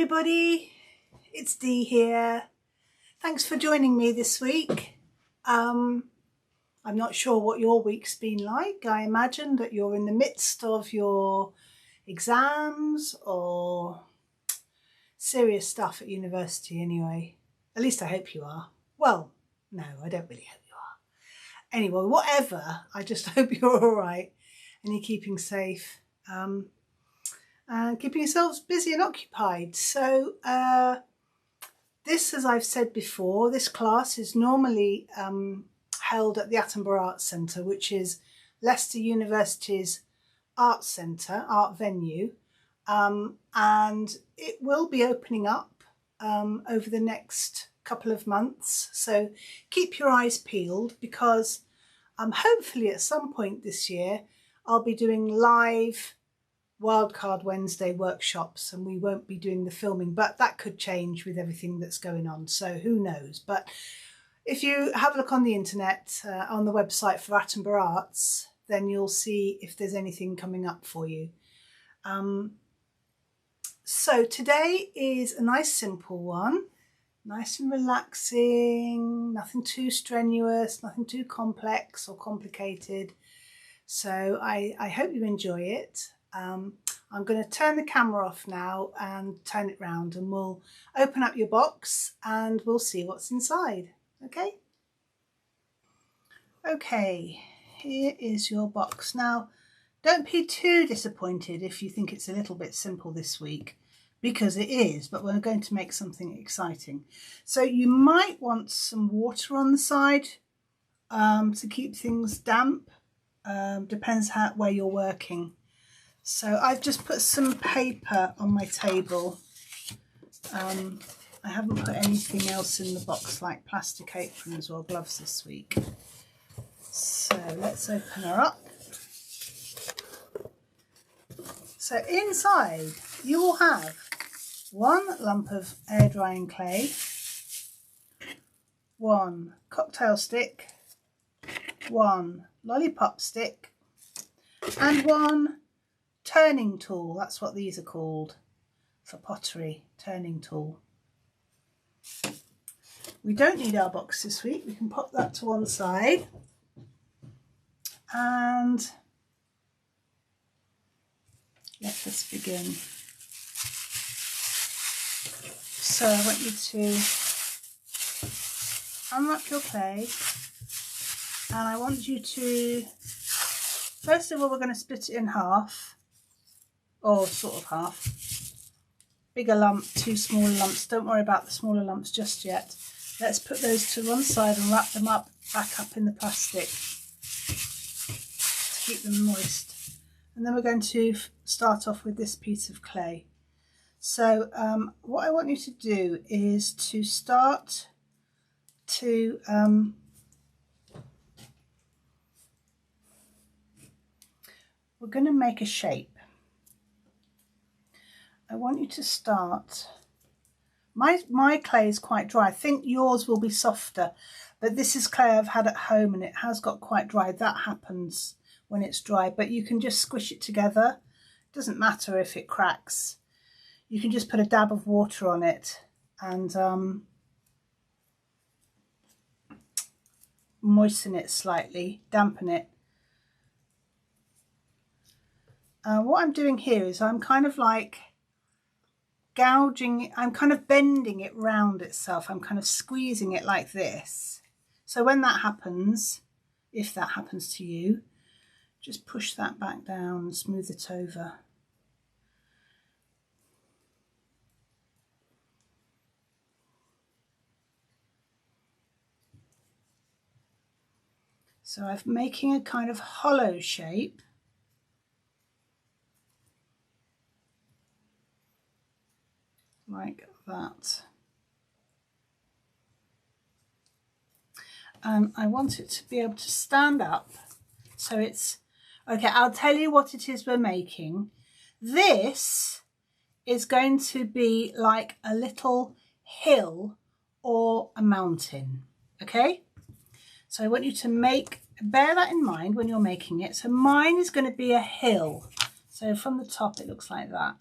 everybody, it's Dee here. Thanks for joining me this week. I'm not sure what your week's been like. I imagine that you're in the midst of your exams or serious stuff at university anyway. At least I hope you are. Well, no, I don't really hope you are. Anyway, whatever, I just hope you're all right and you're keeping safe. And keeping yourselves busy and occupied. So this, as I've said before, this class is normally held at the Attenborough Arts Centre, which is Leicester University's art centre, art venue, and it will be opening up over the next couple of months. So keep your eyes peeled, because hopefully at some point this year I'll be doing live Wildcard Wednesday workshops, and we won't be doing the filming, but that could change with everything that's going on, so who knows. But if you have a look on the internet, on the website for Attenborough Arts, then you'll see if there's anything coming up for you. So today is a nice simple one, nice and relaxing, nothing too strenuous, nothing too complex or complicated. So I hope you enjoy it. I'm going to turn the camera off now and turn it round, and we'll open up your box and we'll see what's inside. Okay, here is your box. Now, don't be too disappointed if you think it's a little bit simple this week, because it is, but we're going to make something exciting. So you might want some water on the side to keep things damp. Depends where you're working. So I've just put some paper on my table. I haven't put anything else in the box like plastic aprons or gloves this week. So let's open her up. So inside you will have one lump of air drying clay, one cocktail stick, one lollipop stick, and one turning tool. That's what these are called for pottery, turning tool. We don't need our box this week. We can pop that to one side. And let us begin. So I want you to unwrap your clay, and I want you to, first of all, we're going to split it in half, or sort of half. Bigger lump, two smaller lumps. Don't worry about the smaller lumps just yet. Let's put those to one side and wrap them up back up in the plastic to keep them moist. And then we're going to start off with this piece of clay. So what I want you to do is to start to we're going to make a shape. I want you to start, my clay is quite dry. I think yours will be softer, but this is clay I've had at home and it has got quite dry. That happens when it's dry, but you can just squish it together. It doesn't matter if it cracks. You can just put a dab of water on it and moisten it slightly, dampen it. What I'm doing here is I'm kind of like gouging it, I'm kind of bending it round itself. I'm kind of squeezing it like this. So when that happens, if that happens to you, just push that back down and smooth it over. So I'm making a kind of hollow shape. Like that. And I want it to be able to stand up. So it's, okay, I'll tell you what it is we're making. This is going to be like a little hill or a mountain, okay? So I want you to bear that in mind when you're making it. So mine is going to be a hill. So from the top it looks like that.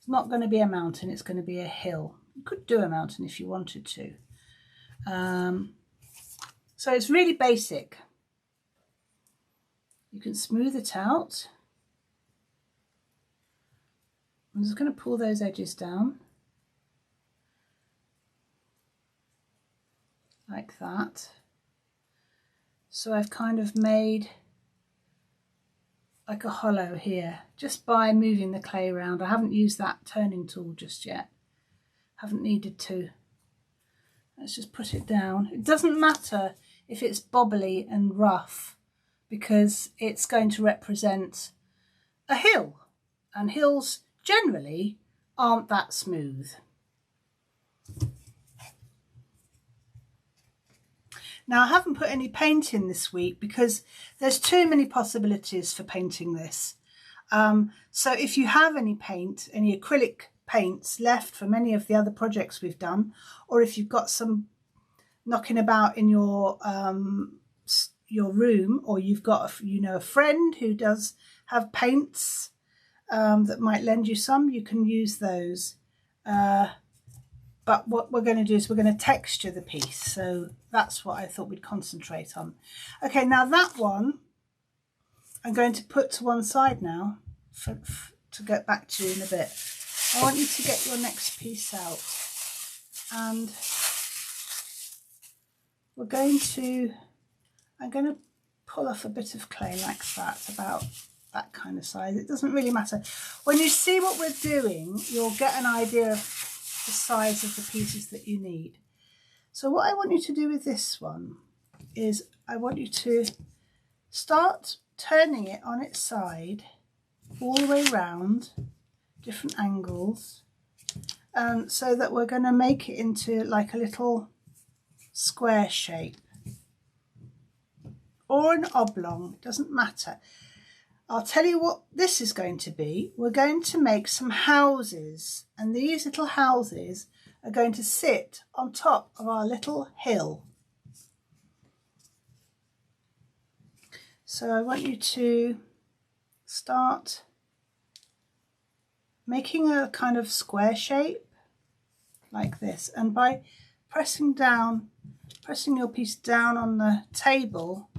It's not going to be a mountain, it's going to be a hill. You could do a mountain if you wanted to. So it's really basic. You can smooth it out. I'm just going to pull those edges down like that. So I've kind of made like a hollow here just by moving the clay around. I haven't used that turning tool just yet. Haven't needed to. Let's just put it down. It doesn't matter if it's bobbly and rough because it's going to represent a hill, and hills generally aren't that smooth. Now I haven't put any paint in this week because there's too many possibilities for painting this. So if you have any paint, any acrylic paints left from any of the other projects we've done, or if you've got some knocking about in your room, or you've got a friend who does have paints that might lend you some, you can use those. But what we're going to do is we're going to texture the piece, so that's what I thought we'd concentrate on. Okay, now that one I'm going to put to one side now to get back to you in a bit. I want you to get your next piece out, and I'm going to pull off a bit of clay like that, about that kind of size. It doesn't really matter. When you see what we're doing, you'll get an idea of the size of the pieces that you need. So what I want you to do with this one is I want you to start turning it on its side all the way round, different angles, so that we're going to make it into like a little square shape or an oblong, doesn't matter. I'll tell you what this is going to be. We're going to make some houses, and these little houses are going to sit on top of our little hill. So I want you to start making a kind of square shape like this, and by pressing your piece down on the table,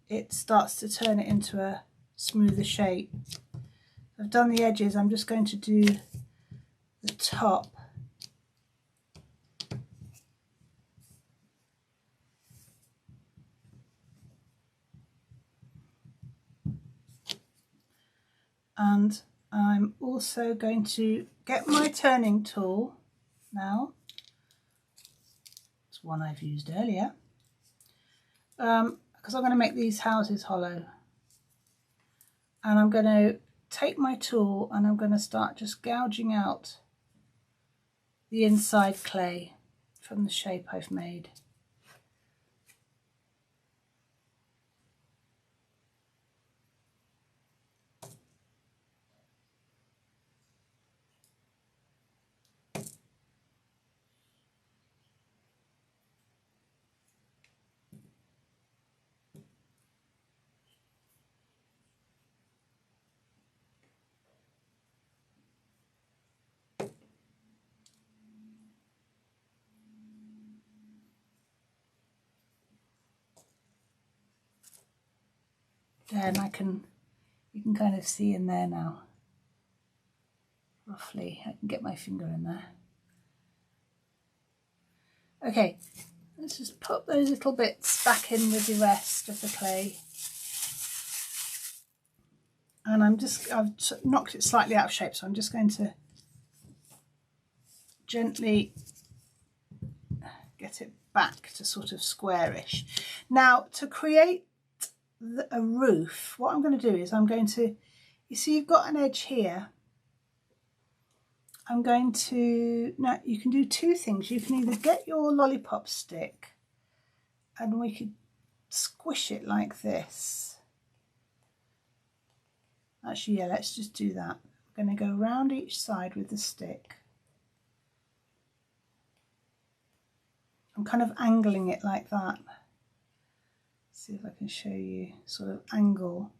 it starts to turn it into a smoother shape. I've done the edges, I'm just going to do the top. And I'm also going to get my turning tool now. It's one I've used earlier. Because I'm going to make these houses hollow. And I'm going to take my tool and I'm going to start just gouging out the inside clay from the shape I've made. There, and you can kind of see in there now, roughly. I can get my finger in there. Okay, let's just put those little bits back in with the rest of the clay. And I've knocked it slightly out of shape, so I'm just going to gently get it back to sort of squarish. Now, to create a roof, what I'm going to do is I'm going to, you see you've got an edge here. I'm going to, now you can do two things. You can either get your lollipop stick and we could squish it like this. Actually, yeah, let's just do that. I'm going to go round each side with the stick. I'm kind of angling it like that. See if I can show you sort of angle.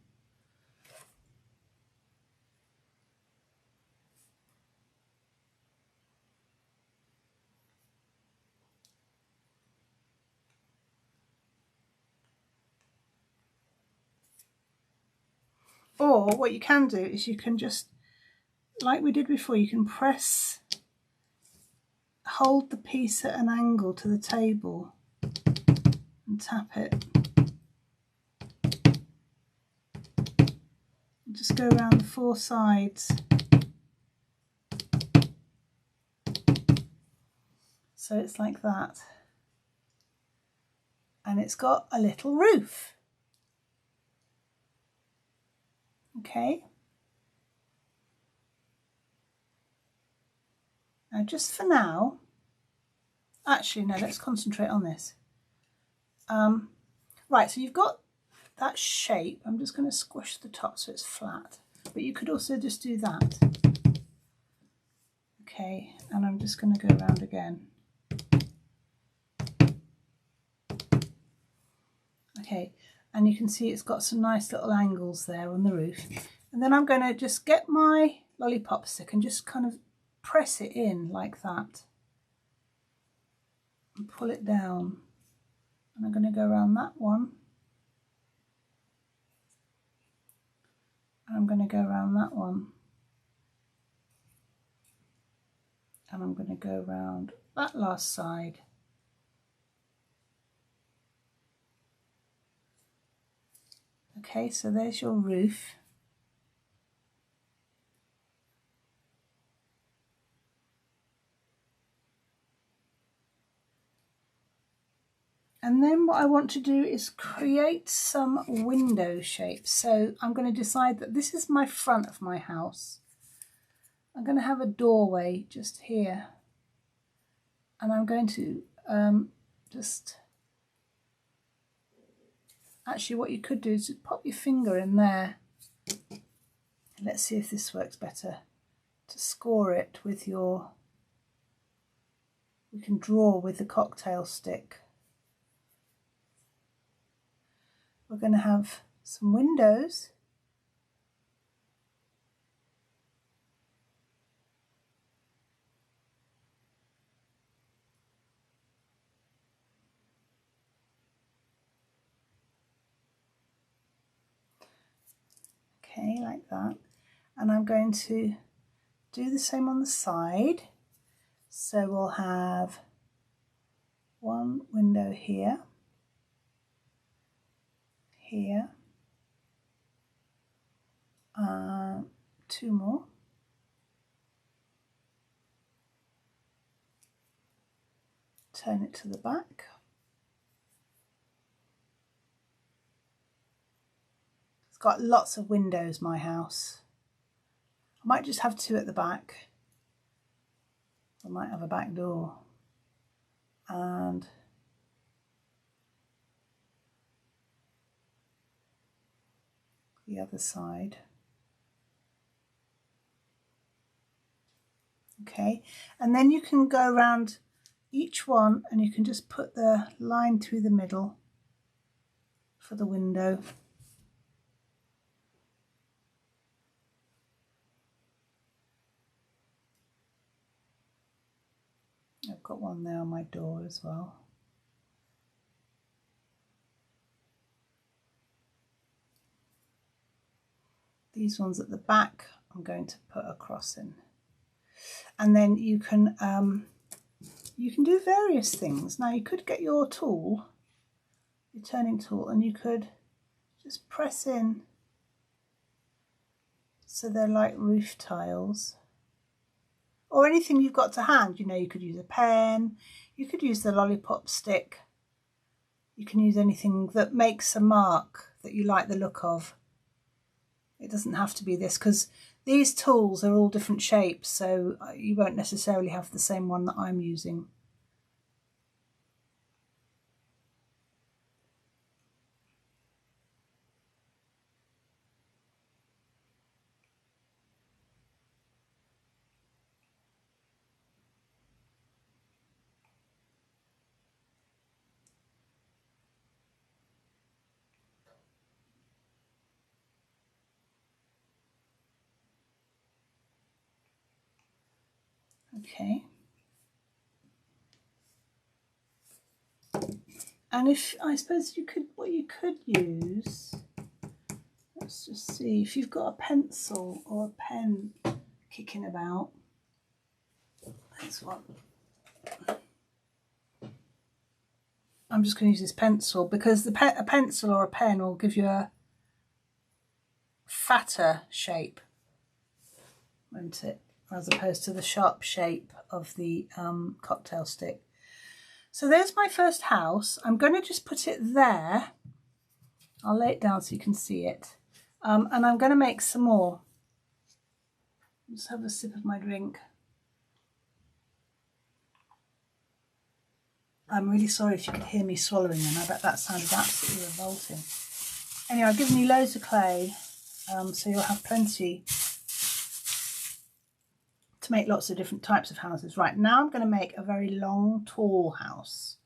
Or what you can do is you can just, like we did before, you can hold the piece at an angle to the table and tap it. Just go around the 4 sides. So it's like that. And it's got a little roof. Okay. Now just for now, actually no, let's concentrate on this. Right, so you've got that shape. I'm just going to squish the top so it's flat, but you could also just do that. Okay, and I'm just going to go around again. Okay, and you can see it's got some nice little angles there on the roof. And then I'm going to just get my lollipop stick and just kind of press it in like that and pull it down. And I'm going to go around that one. And I'm going to go around that one. And I'm going to go around that last side. Okay, so there's your roof. And then what I want to do is create some window shapes. So I'm going to decide that this is my front of my house. I'm going to have a doorway just here. And I'm going to actually what you could do is pop your finger in there. Let's see if this works better. To score it with your, we can draw with the cocktail stick. We're going to have some windows. Okay, like that. And I'm going to do the same on the side. So we'll have one window here, here, 2 more. Turn it to the back. It's got lots of windows, my house. I might just have 2 at the back. I might have a back door. And the other side. Okay, and then you can go around each one and you can just put the line through the middle for the window. I've got one there on my door as well. These ones at the back I'm going to put a cross in. And then you can do various things. Now you could get your tool, your turning tool, and you could just press in so they're like roof tiles. Or anything you've got to hand, you know, you could use a pen, you could use the lollipop stick, you can use anything that makes a mark that you like the look of. It doesn't have to be this, because these tools are all different shapes, so you won't necessarily have the same one that I'm using. Okay. And if I suppose you could, what you could use, Let's just see if you've got a pencil or a pen kicking about. There's one. I'm just going to use this pencil because a pencil or a pen will give you a fatter shape, won't it? As opposed to the sharp shape of the cocktail stick. So there's my first house. I'm going to just put it there. I'll lay it down so you can see it. And I'm going to make some more. Just have a sip of my drink. I'm really sorry if you could hear me swallowing them. I bet that sounded absolutely revolting. Anyway, I've given you loads of clay, so you'll have plenty to make lots of different types of houses. Right, now I'm going to make a very long, tall house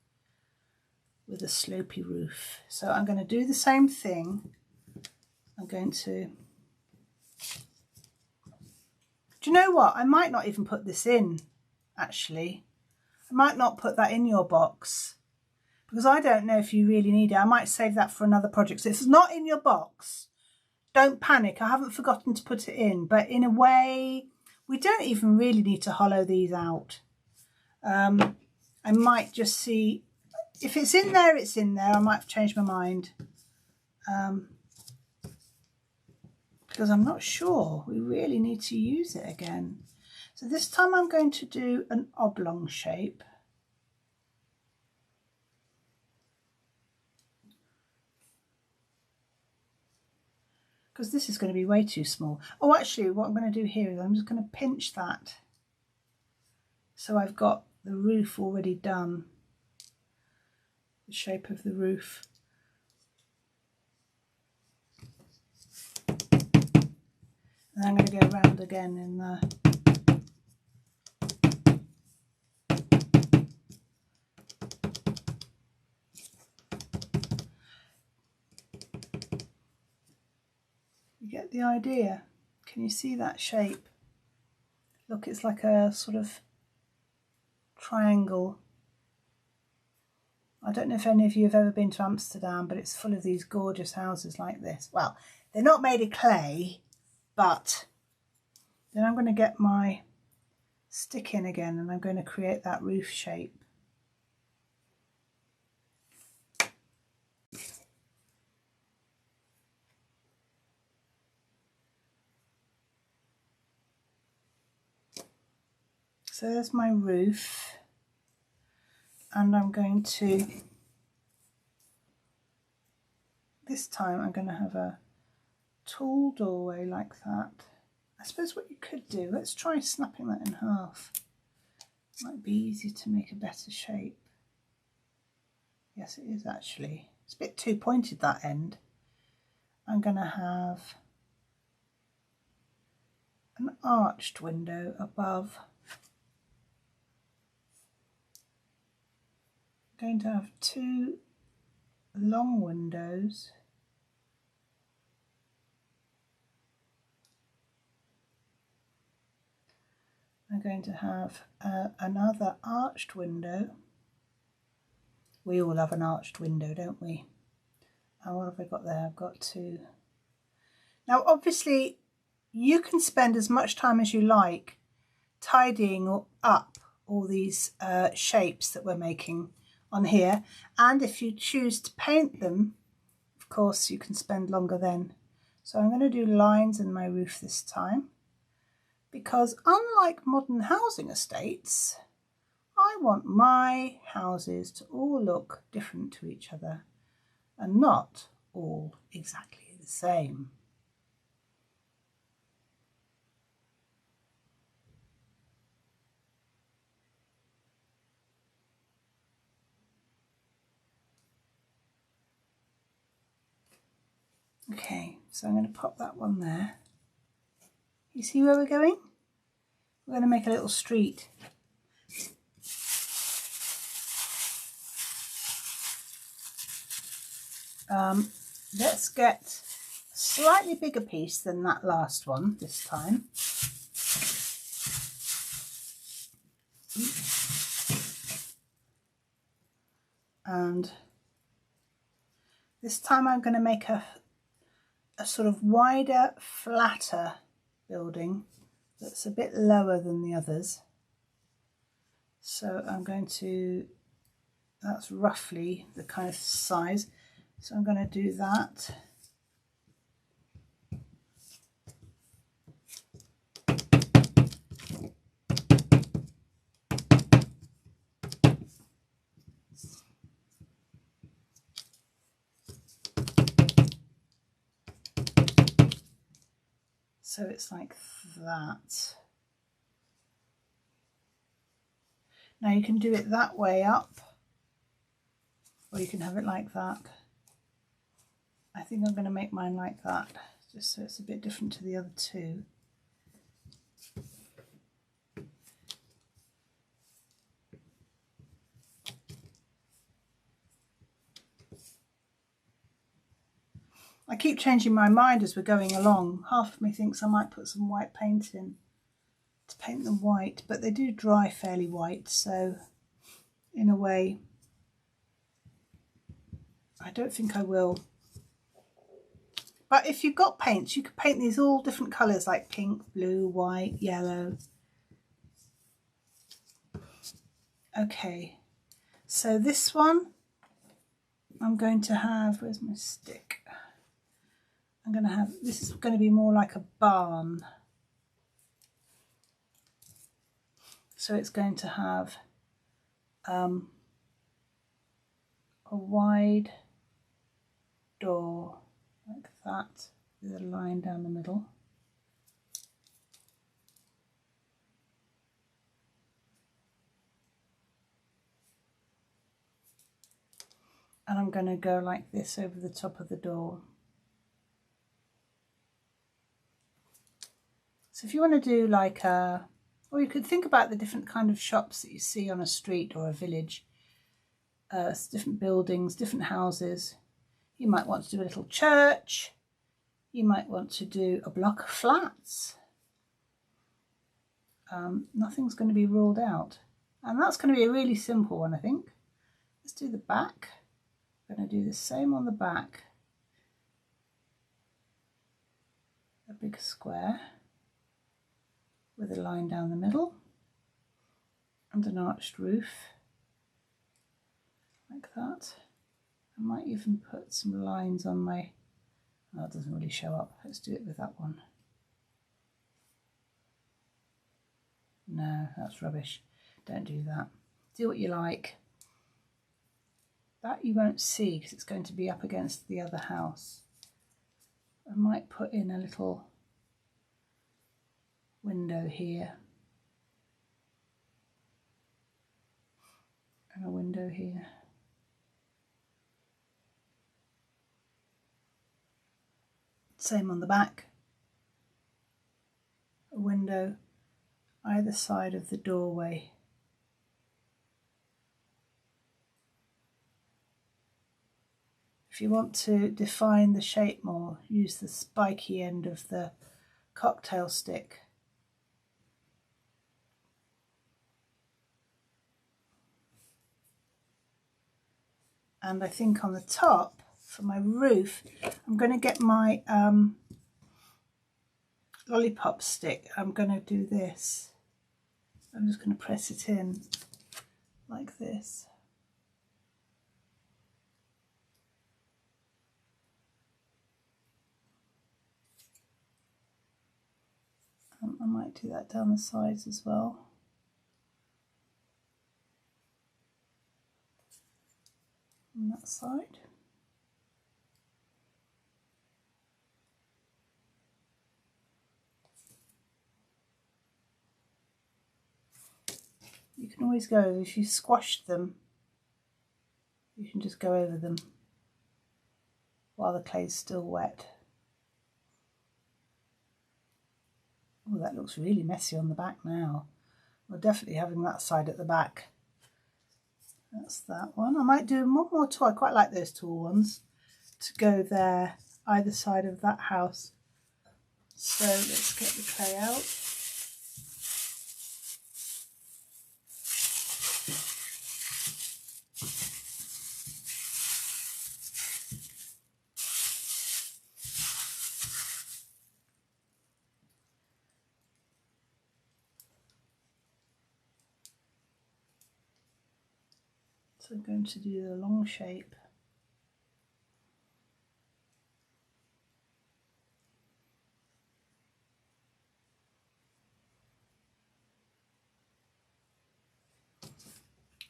with a slopey roof. So I'm going to do the same thing. I'm going to... Do you know what? I might not even put this in, actually. I might not put that in your box because I don't know if you really need it. I might save that for another project. So if it's not in your box, don't panic. I haven't forgotten to put it in, but in a way, we don't even really need to hollow these out. I might just see, if it's in there, it's in there. I might change my mind because I'm not sure we really need to use it again. So this time I'm going to do an oblong shape. Because this is going to be way too small. Oh, actually, what I'm going to do here is I'm just going to pinch that. So I've got the roof already done. The shape of the roof. And I'm going to go around again in the... Get the idea? Can you see that shape? Look, it's like a sort of triangle. I don't know if any of you have ever been to Amsterdam, but it's full of these gorgeous houses like this. Well, they're not made of clay, but then I'm going to get my stick in again and I'm going to create that roof shape. So there's my roof, and I'm going to, this time I'm going to have a tall doorway like that. I suppose what you could do, let's try snapping that in half. Might be easier to make a better shape. Yes, it is actually. It's a bit too pointed, that end. I'm going to have an arched window above. I'm going to have two long windows. I'm going to have another arched window. We all have an arched window, don't we? And what have I got there? I've got two. Now, obviously, you can spend as much time as you like tidying up all these shapes that we're making on here. And if you choose to paint them, of course, you can spend longer then. So I'm going to do lines in my roof this time, because unlike modern housing estates, I want my houses to all look different to each other and not all exactly the same. Okay, so I'm going to pop that one there. You see where we're going? We're going to make a little street. Let's get a slightly bigger piece than that last one this time. And this time I'm going to make a a sort of wider, flatter building that's a bit lower than the others. So I'm going to, that's roughly the kind of size. So I'm going to do that. So it's like that. Now you can do it that way up, or you can have it like that. I think I'm going to make mine like that, just so it's a bit different to the other two. I keep changing my mind as we're going along. Half of me thinks I might put some white paint in to paint them white, but they do dry fairly white, so in a way I don't think I will. But if you've got paints, you could paint these all different colours, like pink, blue, white, yellow. Okay, so this one I'm going to have, where's my stick? I'm going to have, this is going to be more like a barn. So it's going to have a wide door like that, with a line down the middle. And I'm going to go like this over the top of the door. So if you want to do like a, or you could think about the different kind of shops that you see on a street or a village, different buildings, different houses. You might want to do a little church. You might want to do a block of flats. Nothing's going to be ruled out. And that's going to be a really simple one, I think. Let's do the back. I'm going to do the same on the back. A big square with a line down the middle and an arched roof like that. I might even put some lines on my, oh, it doesn't really show up. Let's do it with that one. No, that's rubbish. Don't do that. Do what you like. That you won't see because it's going to be up against the other house. I might put in a little window here and a window here. Same on the back. A window either side of the doorway. If you want to define the shape more, use the spiky end of the cocktail stick. And I think on the top, for my roof, I'm going to get my lollipop stick. I'm going to do this. I'm just going to press it in like this. I might do that down the sides as well. On that side. You can always go, if you squash them, you can just go over them while the clay's still wet. Oh, that looks really messy on the back now. We're definitely having that side at the back. That's that one. I might do one more tool. I quite like those tall ones to go there, either side of that house. So let's get the clay out. So I'm going to do the long shape.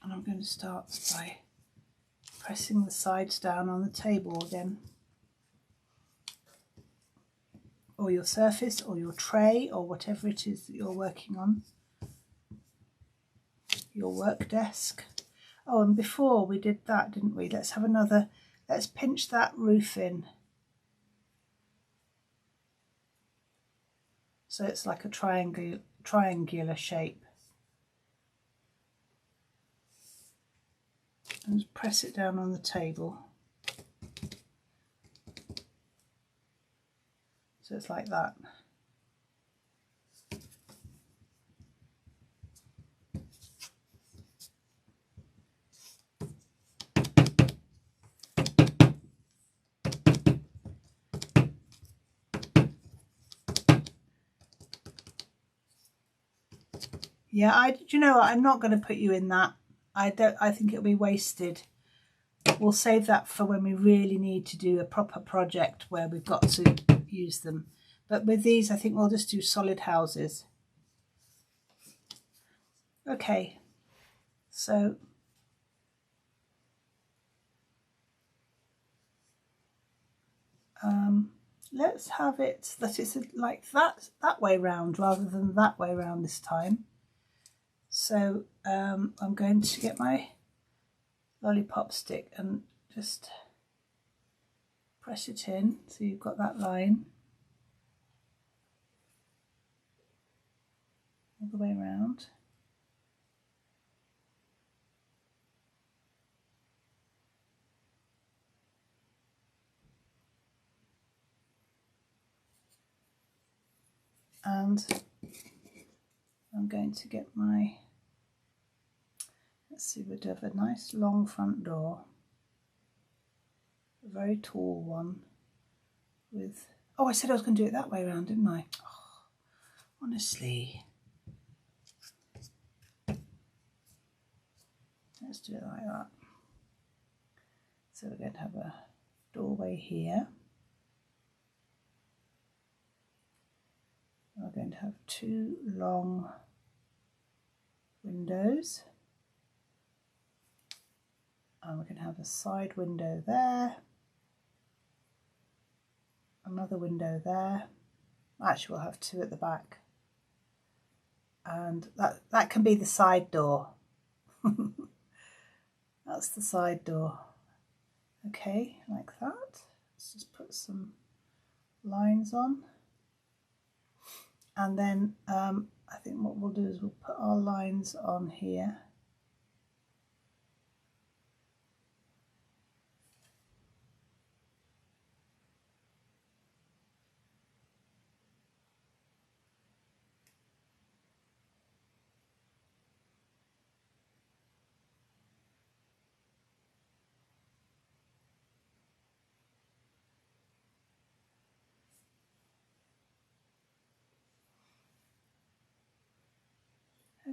And I'm going to start by pressing the sides down on the table again, or your surface, or your tray, or whatever it is that you're working on, your work desk. Oh, and before we did that, didn't we? Let's have another, let's pinch that roof in. So it's like a triangular shape. And just press it down on the table. So it's like that. Yeah, do you know what? I'm not going to put you in that. I think it'll be wasted. We'll save that for when we really need to do a proper project where we've got to use them. But with these, I think we'll just do solid houses. Okay, so let's have it that it's like that way round rather than that way round this time. So I'm going to get my lollipop stick and just press it in so you've got that line all the way around. And I'm going to get my, let's see, we'd have a nice long front door, a very tall one with, oh, I said I was going to do it that way around, didn't I? Oh, honestly. Let's do it like that. So we're going to have a doorway here. We're going to have two long windows. And we're going to have a side window there. Another window there. Actually, we'll have two at the back. And that can be the side door. That's the side door. Okay, like that. Let's just put some lines on. And then I think what we'll do is we'll put our lines on here.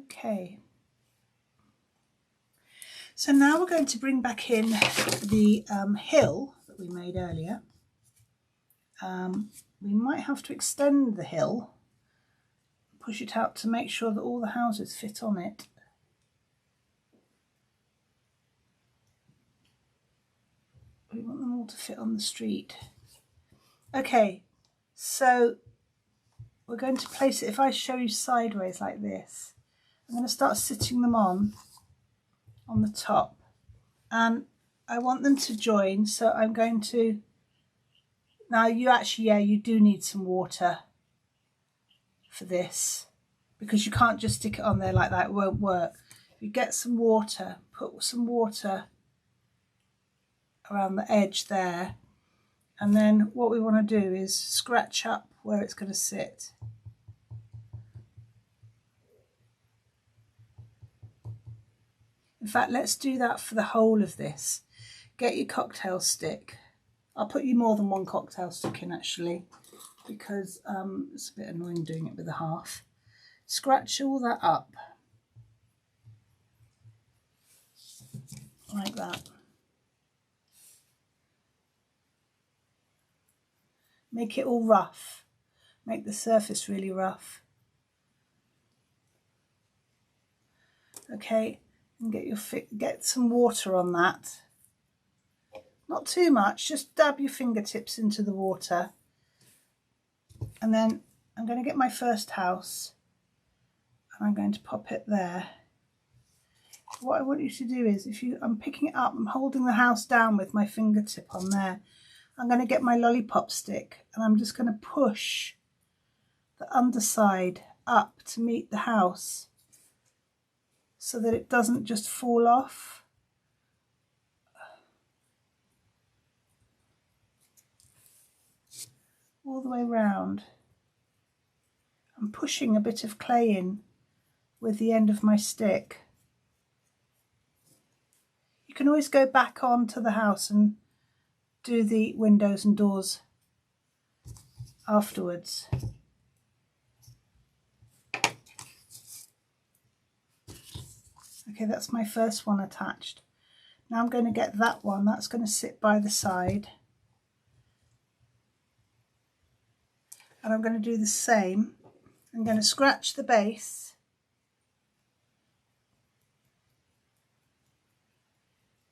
Okay, so now we're going to bring back in the hill that we made earlier. We might have to extend the hill, push it out to make sure that all the houses fit on it. We want them all to fit on the street. Okay, so we're going to place it, if I show you sideways like this, I'm going to start sitting them on the top, and I want them to join, so I'm going to, now you actually, yeah, you do need some water for this, because you can't just stick it on there like that, it won't work. If you get some water, put some water around the edge there, and then what we want to do is scratch up where it's going to sit. In fact, let's do that for the whole of this. Get your cocktail stick. I'll put you more than one cocktail stick in actually, because it's a bit annoying doing it with a half. Scratch all that up. like that. Make it all rough. Make the surface really rough. Okay, and get some water on that. Not too much, just dab your fingertips into the water. And then I'm going to get my first house and I'm going to pop it there. What I want you to do is, I'm picking it up, I'm holding the house down with my fingertip on there. I'm going to get my lollipop stick and I'm just going to push the underside up to meet the house so that it doesn't just fall off. All the way round. I'm pushing a bit of clay in with the end of my stick. You can always go back onto the house and do the windows and doors afterwards. Okay, that's my first one attached. Now I'm going to get that one, that's going to sit by the side. And I'm going to do the same. I'm going to scratch the base.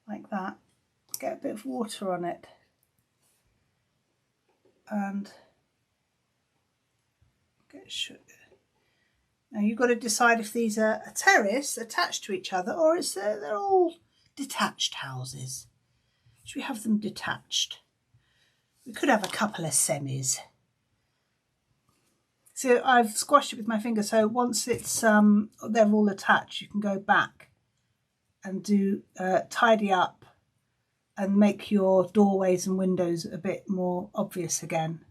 Like that. Get a bit of water on it. And get sugar. Now you've got to decide if these are a terrace attached to each other or they're all detached houses. Should we have them detached? We could have a couple of semis. So I've squashed it with my finger, so once it's they're all attached, you can go back and do tidy up and make your doorways and windows a bit more obvious again.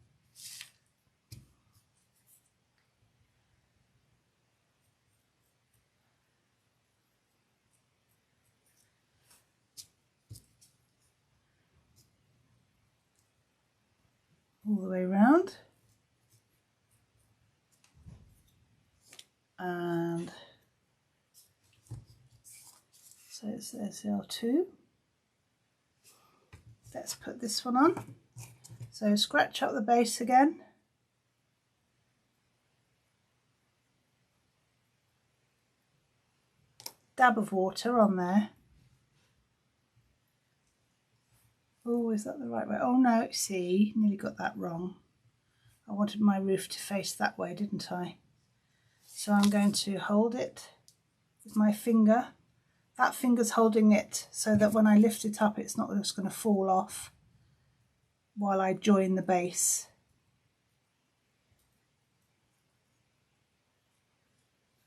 All the way around. And so there's L2. Let's put this one on. So scratch up the base again. Dab of water on there. Oh, is that the right way? Oh no, see, nearly got that wrong. I wanted my roof to face that way, didn't I? So I'm going to hold it with my finger. That finger's holding it so that when I lift it up, it's not just going to fall off while I join the base.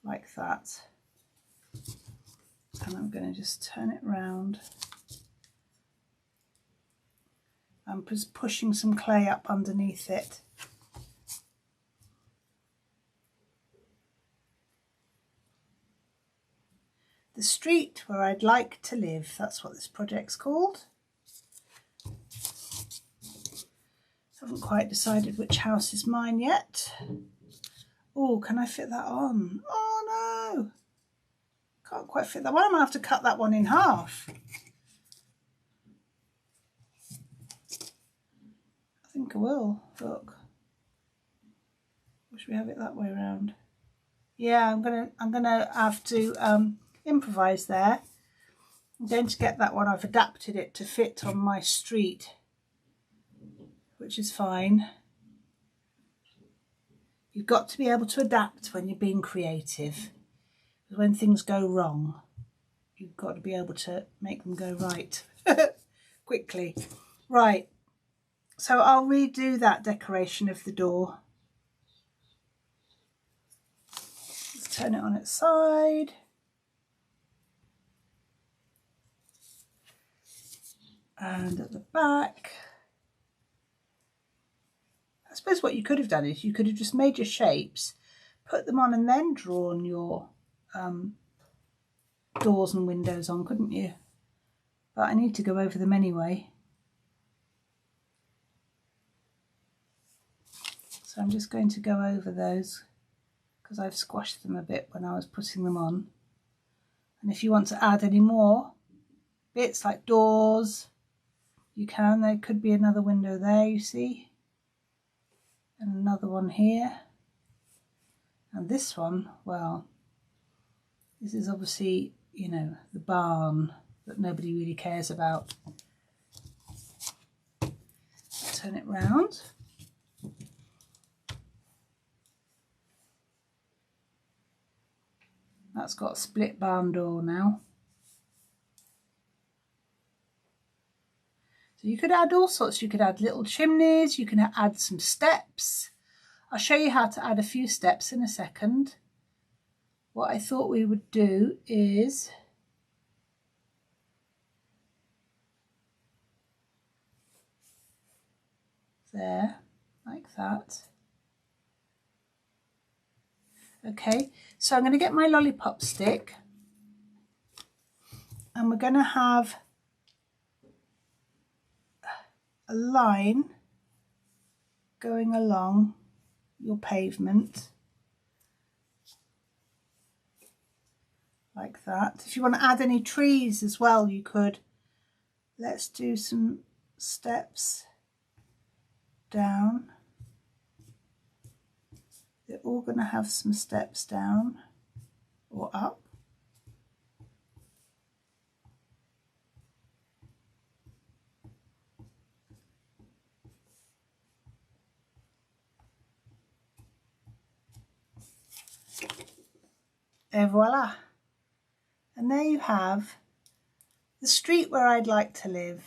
Like that. And I'm going to just turn it round. I'm just pushing some clay up underneath it. The street where I'd like to live, that's what this project's called. Haven't quite decided which house is mine yet. Oh, can I fit that on? Oh no! Can't quite fit that one. I'm going to have to cut that one in half. I think I will. Look. Or should we have it that way around? Yeah, I'm gonna have to improvise there. I'm going to get that one. I've adapted it to fit on my street, which is fine. You've got to be able to adapt when you're being creative. When things go wrong, you've got to be able to make them go right quickly. Right, so I'll redo that decoration of the door. Let's turn it on its side. And at the back. I suppose what you could have done is you could have just made your shapes, put them on and then drawn your doors and windows on, couldn't you? But I need to go over them anyway. So I'm just going to go over those because I've squashed them a bit when I was putting them on. And if you want to add any more bits like doors. There could be another window there, you see, and another one here. And this one, well, this is obviously, you know, the barn that nobody really cares about. Turn it round. That's got a split barn door now. So you could add all sorts. You could add little chimneys. You can add some steps. I'll show you how to add a few steps in a second. What I thought we would do is there, like that. Okay, so I'm going to get my lollipop stick and we're going to have a line going along your pavement like that. If you want to add any trees as well, you could. Let's do some steps down. They're all going to have some steps down or up. Et voila. And there you have the street where I'd like to live.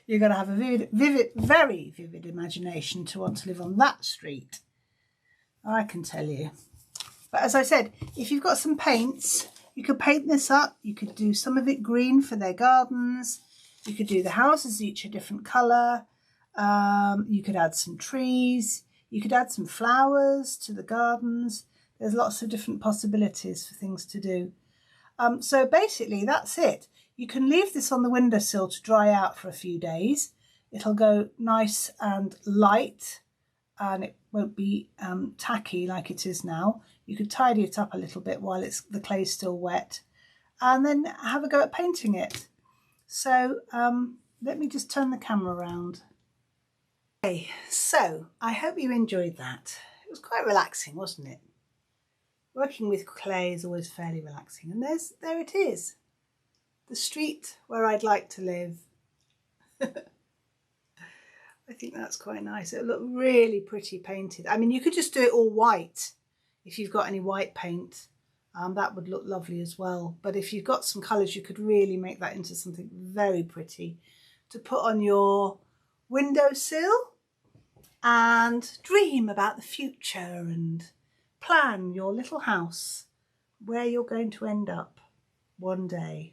You're going to have a very vivid imagination to want to live on that street, I can tell you. But as I said, if you've got some paints, you could paint this up. You could do some of it green for their gardens. You could do the houses each a different colour. You could add some trees. You could add some flowers to the gardens. There's lots of different possibilities for things to do. So basically that's it. You can leave this on the windowsill to dry out for a few days. It'll go nice and light and it won't be tacky like it is now. You could tidy it up a little bit while the clay's still wet and then have a go at painting it. So let me just turn the camera around. Okay, so I hope you enjoyed that. It was quite relaxing, wasn't it? Working with clay is always fairly relaxing. And there it is. The street where I'd like to live. I think that's quite nice. It'll look really pretty painted. I mean, you could just do it all white if you've got any white paint. That would look lovely as well. But if you've got some colours, you could really make that into something very pretty to put on your windowsill and dream about the future and plan your little house where you're going to end up one day.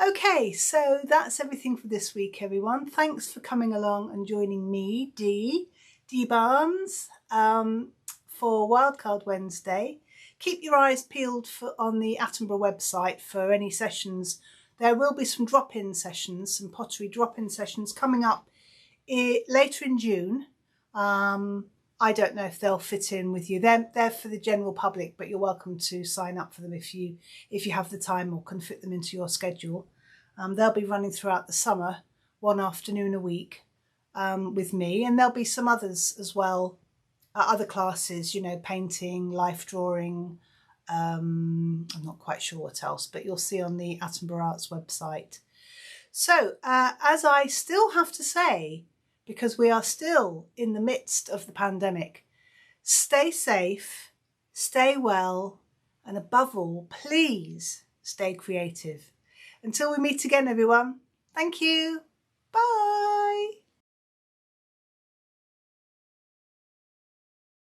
Okay, so that's everything for this week, everyone. Thanks for coming along and joining me, Dee Barnes, for Wildcard Wednesday. Keep your eyes peeled on the Attenborough website for any sessions. There will be some drop-in sessions, some pottery drop-in sessions coming up later in June. I don't know if they'll fit in with you. They're for the general public, but you're welcome to sign up for them if you have the time or can fit them into your schedule. They'll be running throughout the summer, one afternoon a week with me, and there'll be some others as well, other classes, you know, painting, life drawing. I'm not quite sure what else, but you'll see on the Attenborough Arts website. So as I still have to say, because we are still in the midst of the pandemic, stay safe, stay well, and above all, please stay creative. Until we meet again, everyone, thank you. Bye.